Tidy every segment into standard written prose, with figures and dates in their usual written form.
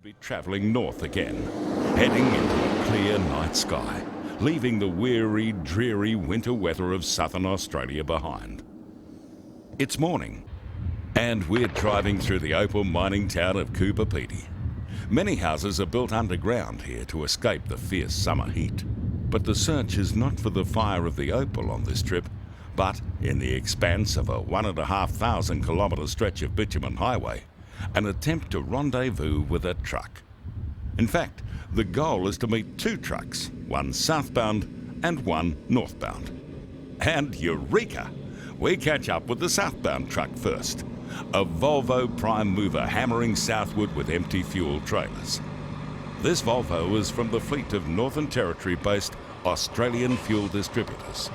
be travelling north again, heading into a clear night sky, leaving the weary, dreary winter weather of southern Australia behind. It's morning, and we're driving through the opal mining town of Coober Pedy. Many houses are built underground here to escape the fierce summer heat. But the search is not for the fire of the opal on this trip, but in the expanse of a 1,500 kilometre stretch of bitumen highway, an attempt to rendezvous with a truck. In fact, the goal is to meet two trucks, one southbound and one northbound. And eureka! We catch up with the southbound truck first, a Volvo prime mover hammering southward with empty fuel trailers. This Volvo is from the fleet of Northern Territory-based Australian Fuel Distributors.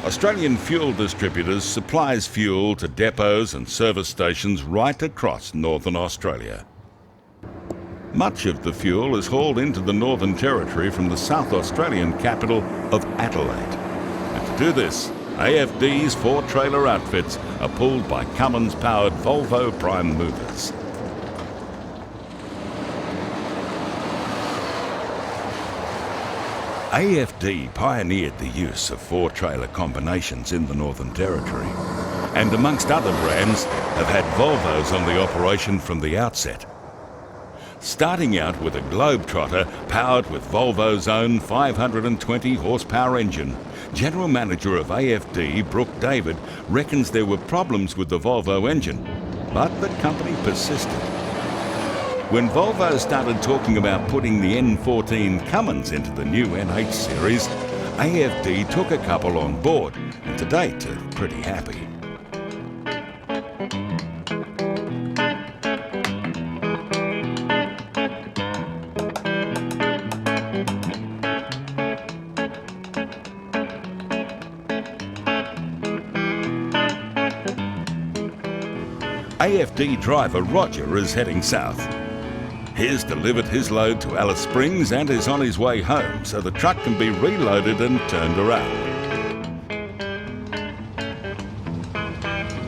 Australian Fuel Distributors supplies fuel to depots and service stations right across Northern Australia. Much of the fuel is hauled into the Northern Territory from the South Australian capital of Adelaide. And to do this, AFD's four-trailer outfits are pulled by Cummins-powered Volvo prime movers. AFD pioneered the use of four-trailer combinations in the Northern Territory, and amongst other brands have had Volvos on the operation from the outset. Starting out with a Globetrotter powered with Volvo's own 520 horsepower engine, General Manager of AFD, Brooke David, reckons there were problems with the Volvo engine, but the company persisted. When Volvo started talking about putting the N14 Cummins into the new NH series, AFD took a couple on board, and to date are pretty happy. AFD driver Roger is heading south. He's delivered his load to Alice Springs and is on his way home so the truck can be reloaded and turned around.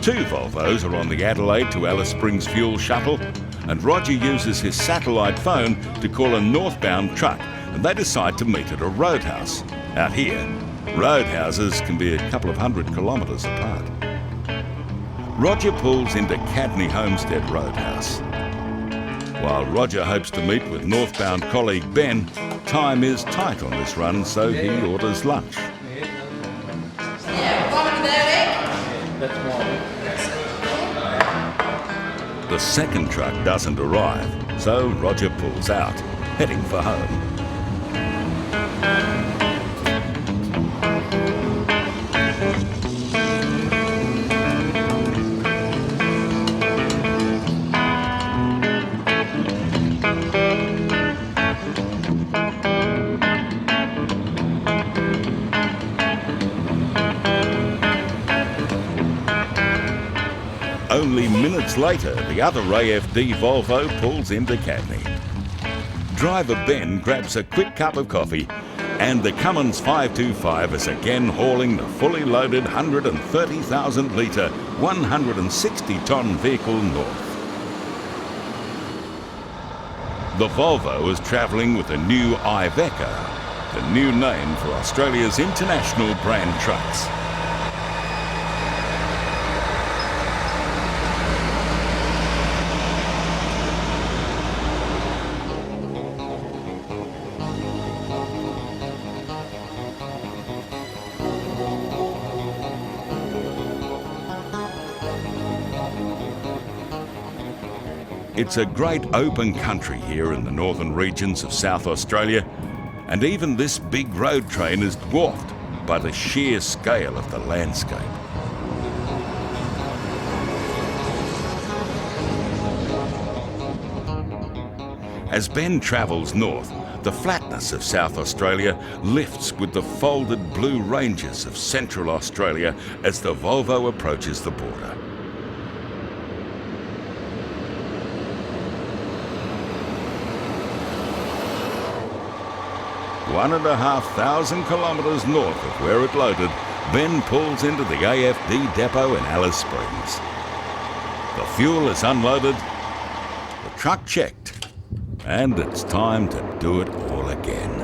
Two Volvos are on the Adelaide to Alice Springs fuel shuttle, and Roger uses his satellite phone to call a northbound truck, and they decide to meet at a roadhouse. Out here, roadhouses can be a couple of 100 kilometres apart. Roger pulls into Cadney Homestead Roadhouse. While Roger hopes to meet with northbound colleague Ben, time is tight on this run, so he orders lunch. The second truck doesn't arrive, so Roger pulls out, heading for home. Only minutes later, the other AFD Volvo pulls into Cadney. Driver Ben grabs a quick cup of coffee, and the Cummins 525 is again hauling the fully loaded 130,000 litre, 160-tonne vehicle north. The Volvo is travelling with a new Iveco, the new name for Australia's international brand trucks. It's a great open country here in the northern regions of South Australia, and even this big road train is dwarfed by the sheer scale of the landscape. As Ben travels north, the flatness of South Australia lifts with the folded blue ranges of Central Australia as the Volvo approaches the border. 1,500 kilometres north of where it loaded, Ben pulls into the AFD depot in Alice Springs. The fuel is unloaded, the truck checked. And it's time to do it all again.